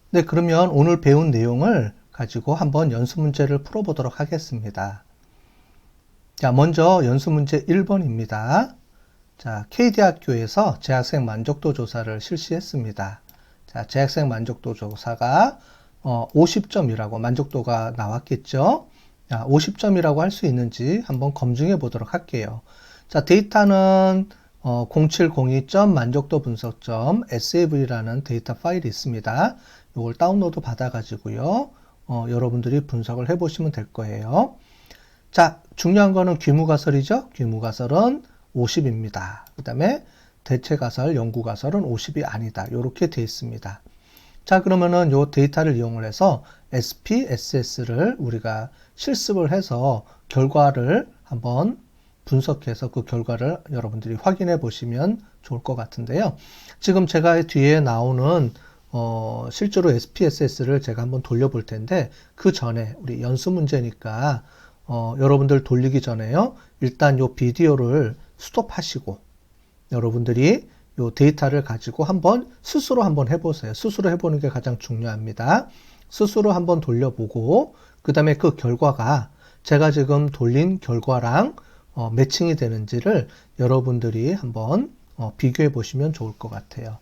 네, 그러면 오늘 배운 내용을 가지고 한번 연습 문제를 풀어보도록 하겠습니다. 자, 먼저 연습 문제 1번입니다. 자, K대학교에서 재학생 만족도 조사를 실시했습니다. 자, 재학생 만족도 조사가 50점이라고 만족도가 나왔겠죠? 자, 50점이라고 할 수 있는지 한번 검증해 보도록 할게요. 자, 데이터는 0702점 만족도 분석점 sav라는 데이터 파일이 있습니다. 이걸 다운로드 받아가지고요. 여러분들이 분석을 해보시면 될 거예요. 자, 중요한 거는 귀무가설이죠. 귀무가설은 50입니다. 그 다음에 대체가설, 연구가설은 50이 아니다. 이렇게 되어 있습니다. 자, 그러면은 이 데이터를 이용을 해서 SPSS를 우리가 실습을 해서 결과를 한번 분석해서 그 결과를 여러분들이 확인해 보시면 좋을 것 같은데요. 지금 제가 뒤에 나오는 실제로 SPSS를 제가 한번 돌려볼 텐데 그 전에 우리 연습 문제니까 여러분들 돌리기 전에요. 일단 요 비디오를 스톱하시고 여러분들이 요 데이터를 가지고 한번 스스로 한번 해보세요. 스스로 해보는 게 가장 중요합니다. 스스로 한번 돌려보고 그 다음에 그 결과가 제가 지금 돌린 결과랑 매칭이 되는지를 여러분들이 한번 비교해 보시면 좋을 것 같아요.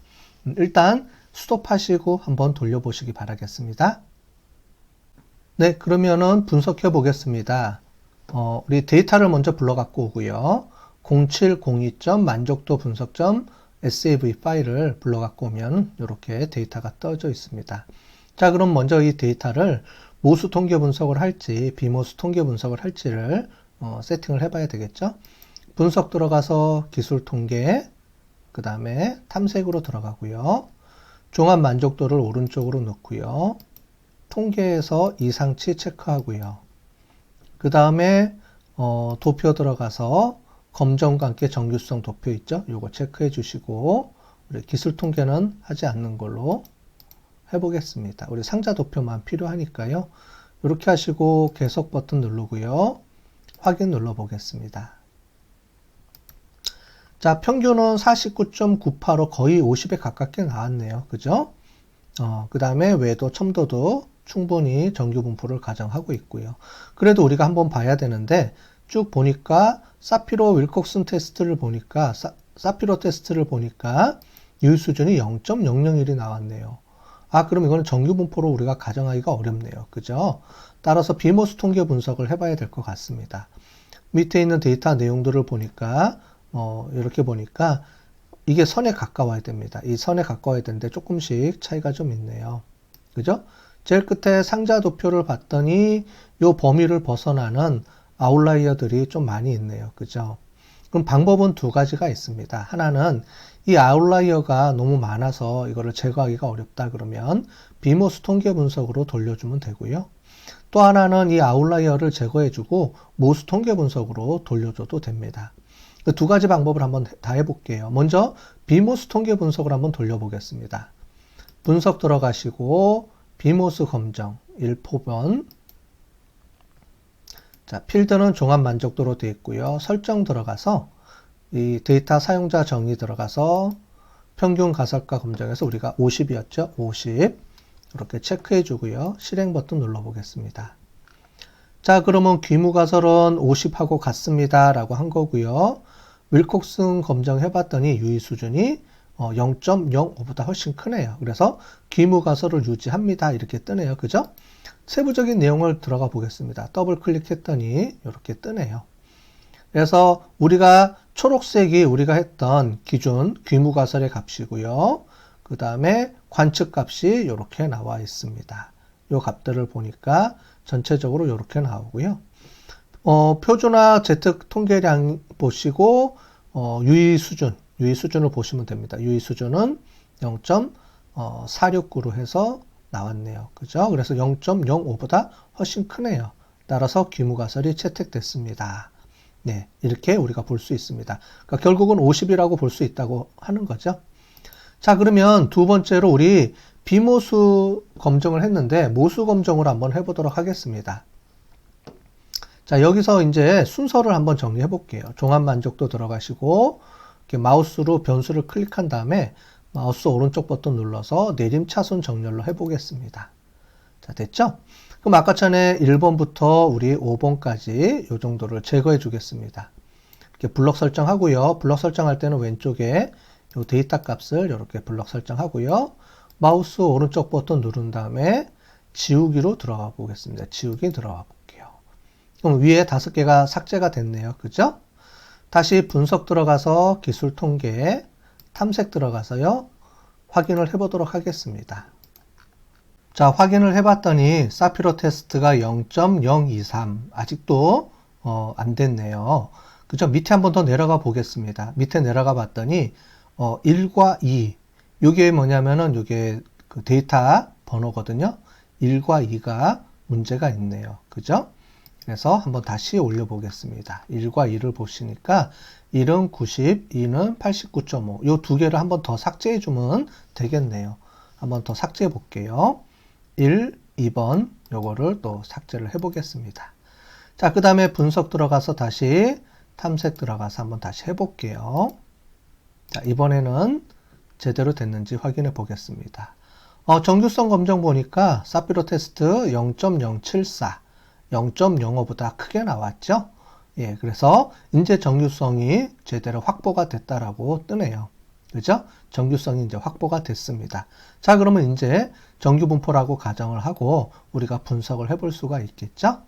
일단 스톱하시고 한번 돌려보시기 바라겠습니다. 네, 그러면은 분석해 보겠습니다. 우리 데이터를 먼저 불러 갖고 오고요. 0702점 만족도 분석점 SAV 파일을 불러 갖고 오면 이렇게 데이터가 떠져 있습니다. 자, 그럼 먼저 이 데이터를 모수 통계 분석을 할지 비모수 통계 분석을 할지를 세팅을 해봐야 되겠죠. 분석 들어가서 기술 통계, 그 다음에 탐색으로 들어가고요. 종합 만족도를 오른쪽으로 놓고요. 통계에서 이상치 체크하고요. 그 다음에 도표 들어가서 검정과 함께 정규성 도표 있죠? 요거 체크해 주시고 우리 기술 통계는 하지 않는 걸로 해보겠습니다. 우리 상자 도표만 필요하니까요. 이렇게 하시고 계속 버튼 누르고요. 확인 눌러보겠습니다. 자, 평균은 49.98로 거의 50에 가깝게 나왔네요. 그죠? 그 다음에 외도, 첨도도 충분히 정규 분포를 가정하고 있고요. 그래도 우리가 한번 봐야 되는데 쭉 보니까 사피로 윌콕슨 테스트를 보니까 사피로 테스트를 보니까 유의 수준이 0.001이 나왔네요. 아, 그럼 이거는 정규 분포로 우리가 가정하기가 어렵네요. 그죠? 따라서 비모수 통계 분석을 해봐야 될 것 같습니다. 밑에 있는 데이터 내용들을 보니까 이렇게 보니까 이게 선에 가까워야 됩니다. 이 선에 가까워야 되는데 조금씩 차이가 좀 있네요. 그죠? 제일 끝에 상자 도표를 봤더니 이 범위를 벗어나는 아웃라이어들이 좀 많이 있네요. 그죠? 그럼 방법은 두 가지가 있습니다. 하나는 이 아웃라이어가 너무 많아서 이거를 제거하기가 어렵다 그러면 비모수 통계 분석으로 돌려주면 되고요. 또 하나는 이 아웃라이어를 제거해주고 모수 통계 분석으로 돌려줘도 됩니다. 그 두 가지 방법을 한번 다 해볼게요. 먼저 비모수 통계 분석을 한번 돌려보겠습니다. 분석 들어가시고 비모수 검정 1포번 자, 필드는 종합 만족도로 되어 있고요. 설정 들어가서 이 데이터 사용자 정의 들어가서 평균 가설가 검정에서 우리가 50이었죠. 50 이렇게 체크해 주고요. 실행 버튼 눌러 보겠습니다. 자, 그러면 귀무가설은 50하고 같습니다 라고 한 거고요. 윌콕슨 검정해 봤더니 유의 수준이 0.05보다 훨씬 크네요. 그래서 귀무가설을 유지합니다. 이렇게 뜨네요. 그죠? 세부적인 내용을 들어가 보겠습니다. 더블 클릭했더니 이렇게 뜨네요. 그래서 우리가 초록색이 우리가 했던 기준 귀무가설의 값이고요. 그 다음에 관측 값이 이렇게 나와 있습니다. 이 값들을 보니까 전체적으로 이렇게 나오고요. 표준화 Z 통계량 보시고 유의 수준을 보시면 됩니다. 유의 수준은 0.469로 해서 나왔네요. 그죠? 그래서 0.05보다 훨씬 크네요. 따라서 귀무가설이 채택됐습니다. 네, 이렇게 우리가 볼 수 있습니다. 그러니까 결국은 50이라고 볼 수 있다고 하는 거죠. 자, 그러면 두 번째로 우리 비모수 검정을 했는데 모수 검정을 한번 해보도록 하겠습니다. 자, 여기서 이제 순서를 한번 정리해 볼게요. 종합 만족도 들어가시고 이렇게 마우스로 변수를 클릭한 다음에 마우스 오른쪽 버튼 눌러서 내림차순 정렬로 해보겠습니다. 자, 됐죠? 그럼 아까 전에 1번부터 우리 5번까지 이 정도를 제거해 주겠습니다. 이렇게 블럭 설정하고요. 블럭 설정할 때는 왼쪽에 이 데이터 값을 이렇게 블럭 설정하고요. 마우스 오른쪽 버튼 누른 다음에 지우기로 들어가 보겠습니다. 지우기 들어가 볼게요. 그럼 위에 5개가 삭제가 됐네요. 그죠? 다시 분석 들어가서 기술 통계, 탐색 들어가서요. 확인을 해보도록 하겠습니다. 자, 확인을 해봤더니 사피로 테스트가 0.023 아직도 안 됐네요. 그죠? 밑에 한번 더 내려가 보겠습니다. 밑에 내려가 봤더니 1과 2 이게 뭐냐면은 이게 그 데이터 번호거든요. 1과 2가 문제가 있네요. 그죠? 그래서 한번 다시 올려 보겠습니다. 1과 2를 보시니까 1은 90, 2는 89.5. 요 두 개를 한번 더 삭제해 주면 되겠네요. 한번 더 삭제해 볼게요. 1, 2번 요거를 또 삭제를 해 보겠습니다. 자, 그 다음에 분석 들어가서 다시 탐색 들어가서 한번 다시 해 볼게요. 자, 이번에는 제대로 됐는지 확인해 보겠습니다. 정규성 검정 보니까 사피로 테스트 0.074, 0.05보다 크게 나왔죠? 예, 그래서 이제 정규성이 제대로 확보가 됐다라고 뜨네요. 그죠? 정규성이 이제 확보가 됐습니다. 자, 그러면 이제 정규 분포라고 가정을 하고 우리가 분석을 해볼 수가 있겠죠?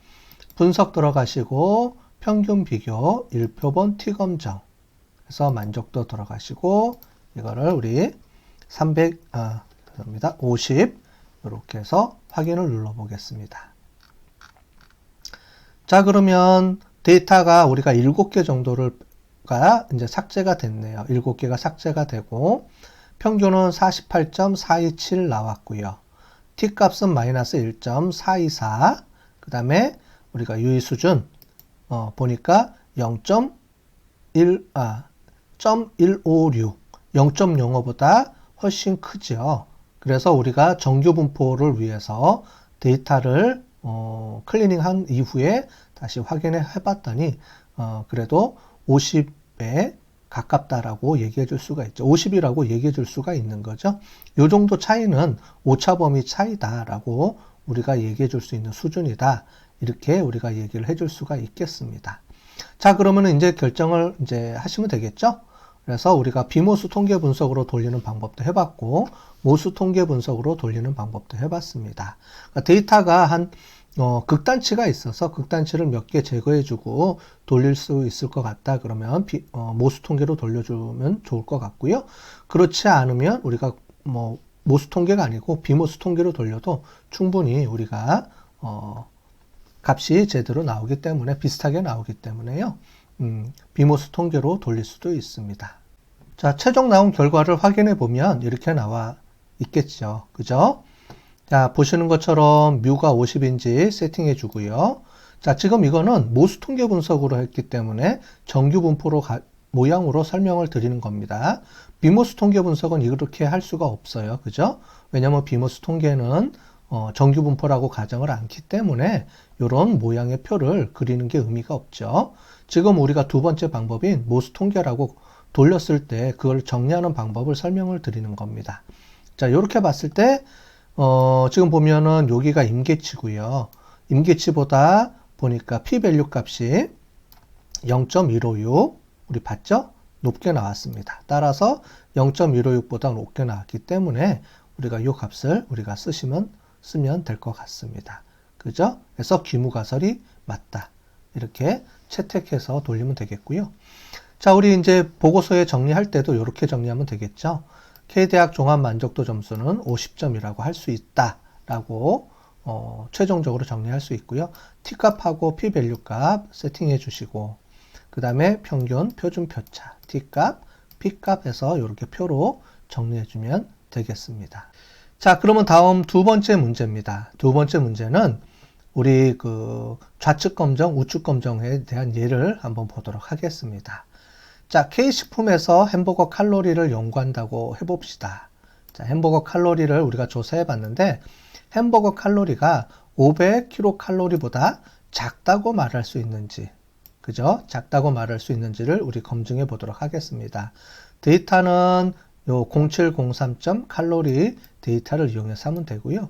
분석 들어가시고 평균 비교 1표본 T검정 그래서 만족도 들어가시고 이거를 우리 50 이렇게 해서 확인을 눌러 보겠습니다. 자, 그러면 데이터가 우리가 7개 정도가 이제 삭제가 됐네요. 7개가 삭제가 되고 평균은 48.427 나왔고요. T 값은 마이너스 1.424. 그 다음에 우리가 유의 수준 보니까 0.156, 0.05보다 훨씬 크죠. 그래서 우리가 정규 분포를 위해서 데이터를 클리닝한 이후에 다시 확인해 봤더니 그래도 50에 가깝다라고 얘기해 줄 수가 있죠. 50이라고 얘기해 줄 수가 있는 거죠. 이 정도 차이는 오차범위 차이다라고 우리가 얘기해 줄 수 있는 수준이다. 이렇게 우리가 얘기를 해줄 수가 있겠습니다. 자, 그러면 이제 결정을 이제 하시면 되겠죠? 그래서 우리가 비모수 통계 분석으로 돌리는 방법도 해봤고, 모수 통계 분석으로 돌리는 방법도 해봤습니다. 그러니까 데이터가 한 극단치가 있어서 극단치를 몇 개 제거해주고 돌릴 수 있을 것 같다. 그러면 모수 통계로 돌려주면 좋을 것 같고요. 그렇지 않으면 우리가 모수 통계가 아니고 비모수 통계로 돌려도 충분히 우리가 값이 제대로 나오기 때문에 비슷하게 나오기 때문에요. 비모수 통계로 돌릴 수도 있습니다. 자, 최종 나온 결과를 확인해 보면 이렇게 나와 있겠죠. 그죠? 자, 보시는 것처럼 뮤가 50인지 세팅해 주고요. 자, 지금 이거는 모수 통계 분석으로 했기 때문에 정규 분포로 모양으로 설명을 드리는 겁니다. 비모수 통계 분석은 이렇게 할 수가 없어요. 그죠? 왜냐면 비모수 통계는 정규 분포라고 가정을 않기 때문에 이런 모양의 표를 그리는 게 의미가 없죠. 지금 우리가 두 번째 방법인 모수 통계라고 돌렸을 때 그걸 정리하는 방법을 설명을 드리는 겁니다. 자, 이렇게 봤을 때 지금 보면은 여기가 임계치고요. 임계치보다 보니까 p-value 값이 0.156 우리 봤죠? 높게 나왔습니다. 따라서 0.156보다 높게 나왔기 때문에 우리가 이 값을 우리가 쓰면 될 것 같습니다. 그죠? 그래서 귀무가설이 맞다. 이렇게 채택해서 돌리면 되겠고요. 자, 우리 이제 보고서에 정리할 때도 이렇게 정리하면 되겠죠. K대학 종합 만족도 점수는 50점이라고 할 수 있다라고 최종적으로 정리할 수 있고요. T값하고 P-value 값 세팅해 주시고 그 다음에 평균, 표준 표차, T값, P값 해서 이렇게 표로 정리해 주면 되겠습니다. 자, 그러면 다음 두 번째 문제입니다. 두 번째 문제는 우리 그 좌측 검정, 우측 검정에 대한 예를 한번 보도록 하겠습니다. 자, K식품에서 햄버거 칼로리를 연구한다고 해봅시다. 자, 햄버거 칼로리를 우리가 조사해 봤는데 햄버거 칼로리가 500kcal보다 작다고 말할 수 있는지, 그죠? 작다고 말할 수 있는지를 우리 검증해 보도록 하겠습니다. 데이터는 요 0703.칼로리 데이터를 이용해서 하면 되고요.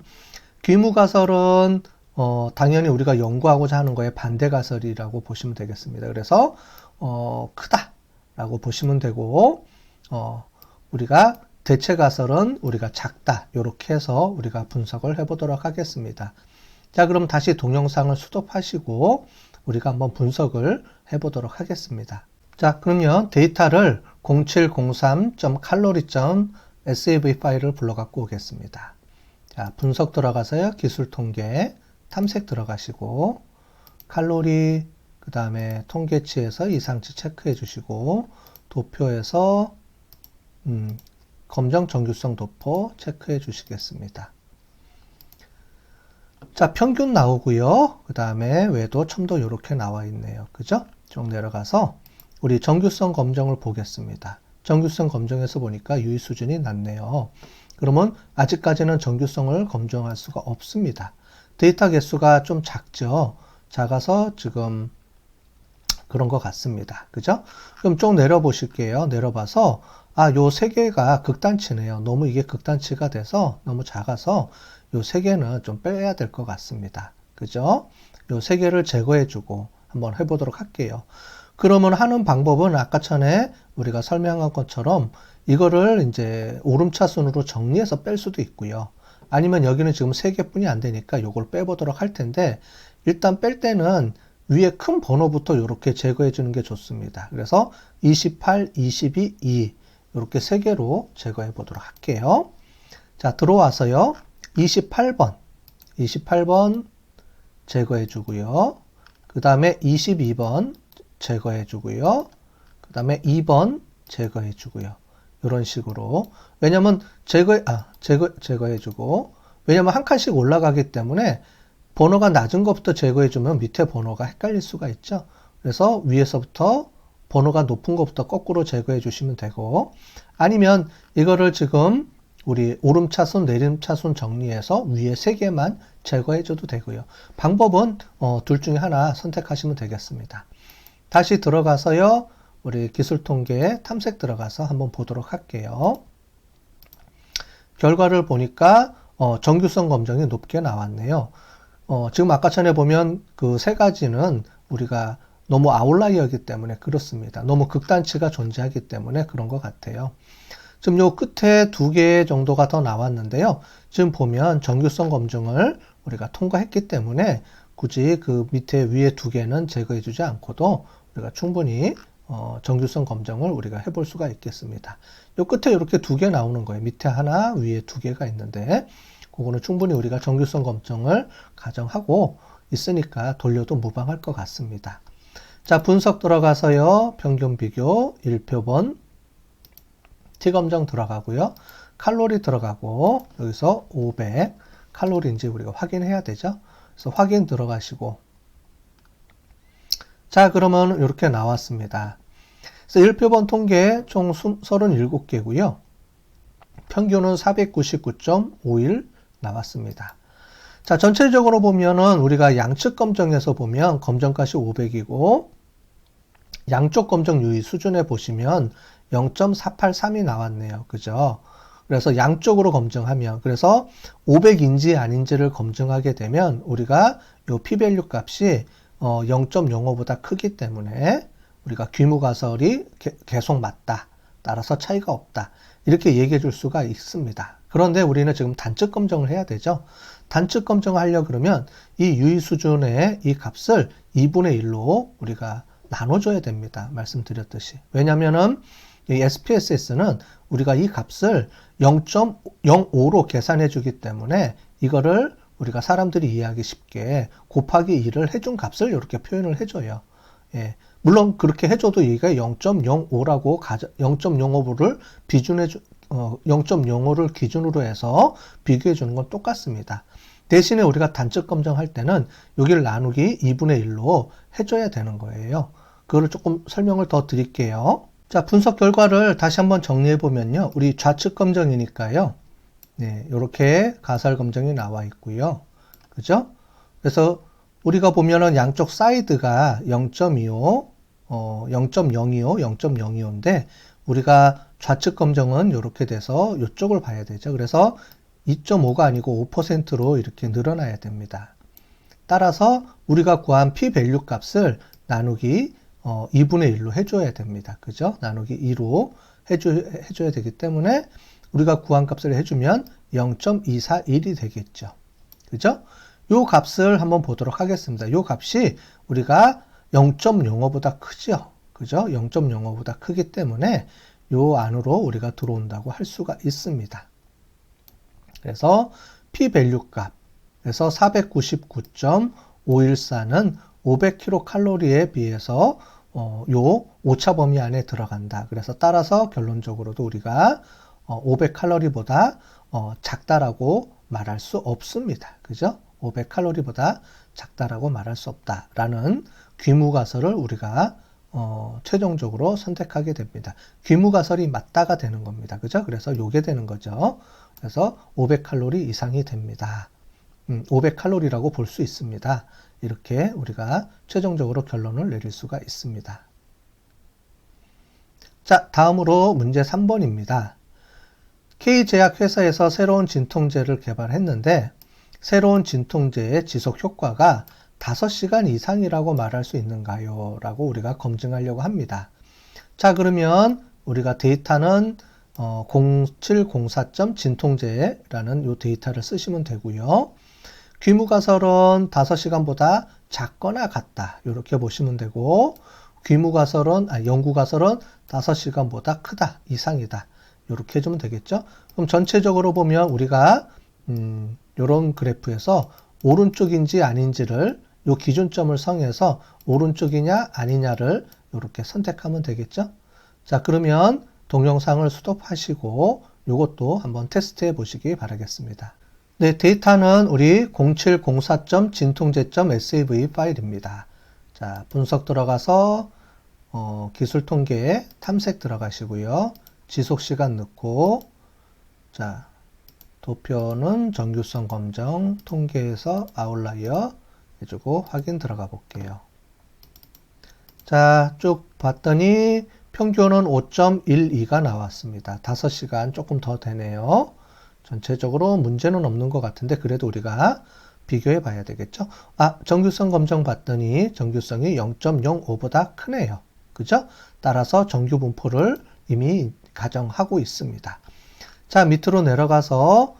귀무가설은 당연히 우리가 연구하고자 하는 거에 반대 가설이라고 보시면 되겠습니다. 그래서 크다라고 보시면 되고 우리가 대체 가설은 우리가 작다 이렇게 해서 우리가 분석을 해보도록 하겠습니다. 자, 그럼 다시 동영상을 스톱하시고 우리가 한번 분석을 해보도록 하겠습니다. 자, 그러면 데이터를 0703.칼로리.sav 파일을 불러갖고 오겠습니다. 자, 분석 들어가서요. 기술 통계, 탐색 들어가시고 칼로리, 그 다음에 통계치에서 이상치 체크해 주시고 도표에서 검정 정규성 도포 체크해 주시겠습니다. 자, 평균 나오고요. 그 다음에 외도, 첨도 이렇게 나와 있네요. 그죠? 쭉 내려가서 우리 정규성 검정을 보겠습니다. 정규성 검정에서 보니까 유의 수준이 낮네요. 그러면 아직까지는 정규성을 검증할 수가 없습니다. 데이터 개수가 좀 작죠? 작아서 지금 그런 것 같습니다. 그죠? 그럼 쭉 내려보실게요. 내려봐서 요 세 개가 극단치네요. 너무 이게 극단치가 돼서 너무 작아서 요 세 개는 좀 빼야 될 것 같습니다. 그죠? 요 세 개를 제거해주고 한번 해보도록 할게요. 그러면 하는 방법은 아까 전에 우리가 설명한 것처럼 이거를 이제 오름차순으로 정리해서 뺄 수도 있고요. 아니면 여기는 지금 3개뿐이 안 되니까 요걸 빼보도록 할 텐데 일단 뺄 때는 위에 큰 번호부터 이렇게 제거해 주는 게 좋습니다. 그래서 28, 22, 2 이렇게 3개로 제거해 보도록 할게요. 자, 들어와서요. 28번 제거해 주고요. 그 다음에 22번 제거해 주고요. 그 다음에 2번 제거해 주고요. 이런 식으로. 왜냐면 제거해 주고, 왜냐면 한 칸씩 올라가기 때문에 번호가 낮은 것부터 제거해 주면 밑에 번호가 헷갈릴 수가 있죠. 그래서 위에서부터 번호가 높은 것부터 거꾸로 제거해 주시면 되고, 아니면 이거를 지금 우리 오름차순, 내림차순 정리해서 위에 3개만 제거해 줘도 되고요. 방법은 둘 중에 하나 선택하시면 되겠습니다. 다시 들어가서요. 우리 기술통계 탐색 들어가서 한번 보도록 할게요. 결과를 보니까 정규성 검정이 높게 나왔네요. 지금 아까 전에 보면 그 3가지는 우리가 너무 아웃라이어이기 때문에 그렇습니다. 너무 극단치가 존재하기 때문에 그런 것 같아요. 지금 요 끝에 2개 정도가 더 나왔는데요. 지금 보면 정규성 검증을 우리가 통과했기 때문에 굳이 그 밑에 위에 2개는 제거해 주지 않고도 우리가 충분히 정규성 검증을 우리가 해볼 수가 있겠습니다. 요 끝에 이렇게 2개 나오는 거예요. 밑에 하나, 위에 2개가 있는데 그거는 충분히 우리가 정규성 검증을 가정하고 있으니까 돌려도 무방할 것 같습니다. 자, 분석 들어가서요. 평균 비교 1표본 T검정 들어가고요. 칼로리 들어가고 여기서 500 칼로리인지 우리가 확인해야 되죠. 그래서 확인 들어가시고 자, 그러면 이렇게 나왔습니다. 그래서 1표본 통계 총 37개고요. 평균은 499.51 나왔습니다. 자, 전체적으로 보면은 우리가 양측 검정에서 보면 검정값이 500이고 양쪽 검정 유의 수준에 보시면 0.483이 나왔네요. 그죠? 그래서 양쪽으로 검증하면 그래서 500인지 아닌지를 검증하게 되면 우리가 요 p-value 값이 0.05보다 크기 때문에 우리가 귀무가설이 계속 맞다. 따라서 차이가 없다. 이렇게 얘기해 줄 수가 있습니다. 그런데 우리는 지금 단측 검증을 해야 되죠. 단측 검증을 하려고 그러면 이 유의 수준의 이 값을 2분의 1로 우리가 나눠줘야 됩니다. 말씀드렸듯이. 왜냐면은 이 SPSS는 우리가 이 값을 0.05로 계산해 주기 때문에 이거를 우리가 사람들이 이해하기 쉽게 곱하기 2를 해준 값을 이렇게 표현을 해줘요. 예. 물론 그렇게 해줘도 얘가 0.05라고 0.05를 0.05를 기준으로 해서 비교해 주는 건 똑같습니다. 대신에 우리가 단측 검증할 때는 여기를 나누기 2분의 1로 해줘야 되는 거예요. 그거를 조금 설명을 더 드릴게요. 자, 분석 결과를 다시 한번 정리해 보면요. 우리 좌측 검증이니까요. 네, 이렇게 가설 검증이 나와 있고요. 그죠? 그래서 우리가 보면은 양쪽 사이드가 0.25, 0.025, 0.025인데 우리가 좌측 검정은 이렇게 돼서 이쪽을 봐야 되죠. 그래서 2.5가 아니고 5%로 이렇게 늘어나야 됩니다. 따라서 우리가 구한 p-밸류 값을 나누기 2분의 1로 해줘야 됩니다. 그죠? 나누기 2로 해줘야 되기 때문에 우리가 구한 값을 해주면 0.241이 되겠죠. 그죠? 요 값을 한번 보도록 하겠습니다. 요 값이 우리가 0.05보다 크죠. 그죠? 0.05보다 크기 때문에 요 안으로 우리가 들어온다고 할 수가 있습니다. 그래서 p-밸류 값, 그래서 499.514는 500kcal에 비해서 요 오차 범위 안에 들어간다. 그래서 따라서 결론적으로도 우리가 500칼로리보다 작다라고 말할 수 없습니다. 그죠? 500칼로리보다 작다라고 말할 수 없다라는 귀무가설을 우리가 최종적으로 선택하게 됩니다. 귀무가설이 맞다가 되는 겁니다. 그죠? 그래서 요게 되는 거죠. 그래서 500칼로리 이상이 됩니다. 500칼로리라고 볼 수 있습니다. 이렇게 우리가 최종적으로 결론을 내릴 수가 있습니다. 자, 다음으로 문제 3번입니다. K제약회사에서 새로운 진통제를 개발했는데 새로운 진통제의 지속 효과가 5시간 이상이라고 말할 수 있는가요? 라고 우리가 검증하려고 합니다. 자, 그러면 우리가 데이터는 0704점 진통제라는 이 데이터를 쓰시면 되고요. 귀무가설은 5시간보다 작거나 같다. 이렇게 보시면 되고, 연구가설은 5시간보다 크다, 이상이다. 이렇게 해주면 되겠죠. 그럼 전체적으로 보면 우리가 이런 그래프에서 오른쪽인지 아닌지를 요 기준점을 정해서 오른쪽이냐 아니냐를 이렇게 선택하면 되겠죠. 자, 그러면 동영상을 스톱하시고 이것도 한번 테스트해 보시기 바라겠습니다. 네, 데이터는 우리 0704.진통제.sav 파일입니다. 자, 분석 들어가서 기술 통계 탐색 들어가시고요. 지속 시간 넣고, 자, 도표는 정규성 검정, 통계에서 아웃라이어 해주고 확인 들어가 볼게요. 자, 쭉 봤더니 평균은 5.12가 나왔습니다. 5시간 조금 더 되네요. 전체적으로 문제는 없는 것 같은데 그래도 우리가 비교해 봐야 되겠죠. 정규성 검정 봤더니 정규성이 0.05보다 크네요. 그죠? 따라서 정규 분포를 이미 가정하고 있습니다. 자, 밑으로 내려가서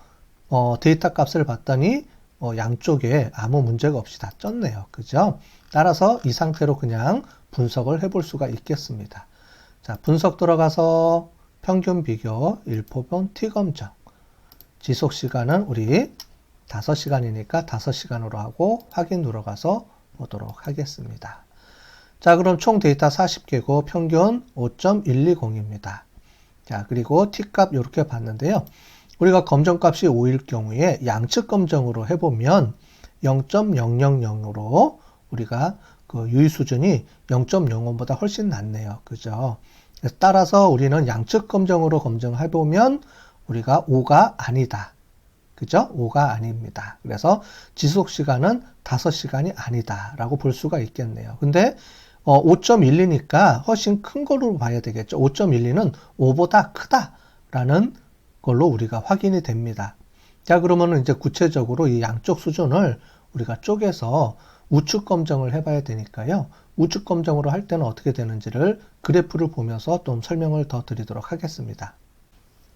데이터 값을 봤더니 양쪽에 아무 문제가 없이 다 쪘네요. 그죠? 따라서 이 상태로 그냥 분석을 해볼 수가 있겠습니다. 자, 분석 들어가서 평균 비교, 일포변 T검정. 지속 시간은 우리 5시간이니까 5시간으로 하고 확인 들어가서 보도록 하겠습니다. 자, 그럼 총 데이터 40개고 평균 5.120입니다. 자, 그리고 T값 이렇게 봤는데요. 우리가 검정값이 5일 경우에 양측 검정으로 해보면 0.000으로 우리가 그 유의 수준이 0.05보다 훨씬 낮네요. 그죠? 따라서 우리는 양측 검정으로 검증해보면 우리가 5가 아니다. 그죠? 5가 아닙니다. 그래서 지속 시간은 5시간이 아니다. 라고 볼 수가 있겠네요. 근데 5.12니까 훨씬 큰 걸로 봐야 되겠죠. 5.12는 5보다 크다라는 걸로 우리가 확인이 됩니다. 자, 그러면 이제 구체적으로 이 양쪽 수준을 우리가 쪼개서 우측 검정을 해봐야 되니까요. 우측 검정으로 할 때는 어떻게 되는지를 그래프를 보면서 좀 설명을 더 드리도록 하겠습니다.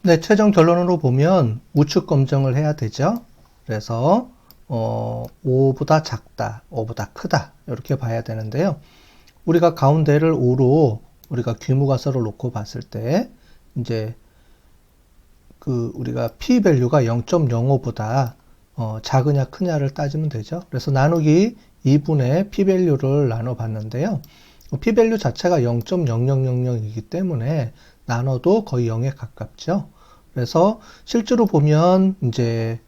네, 최종 결론으로 보면 우측 검정을 해야 되죠. 그래서 5보다 작다, 5보다 크다 이렇게 봐야 되는데요. 우리가 가운데를 5로 우리가 귀무가설을 놓고 봤을 때 이제 우리가 p-밸류가 0.05보다 작으냐 크냐를 따지면 되죠. 그래서 나누기 2분의 p-밸류를 나눠 봤는데요. p-밸류 자체가 0.0000이기 때문에 나눠도 거의 0에 가깝죠. 그래서 실제로 보면 이제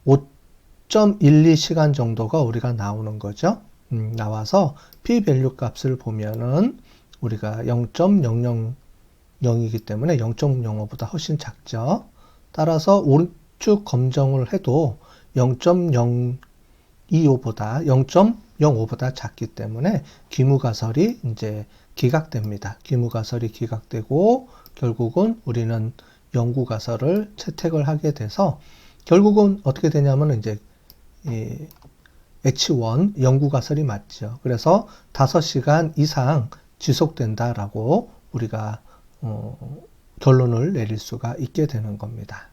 5.12시간 정도가 우리가 나오는 거죠. 나와서 p-밸류 값을 보면은 우리가 0.000이기 때문에 0.05보다 훨씬 작죠. 따라서 오른쪽 검정을 해도 0.05보다 작기 때문에 귀무가설이 이제 기각됩니다. 귀무가설이 기각되고 결국은 우리는 연구가설을 채택을 하게 돼서 결국은 어떻게 되냐면 이제 이 H1 연구가설이 맞죠. 그래서 5시간 이상 지속된다라고 우리가 결론을 내릴 수가 있게 되는 겁니다.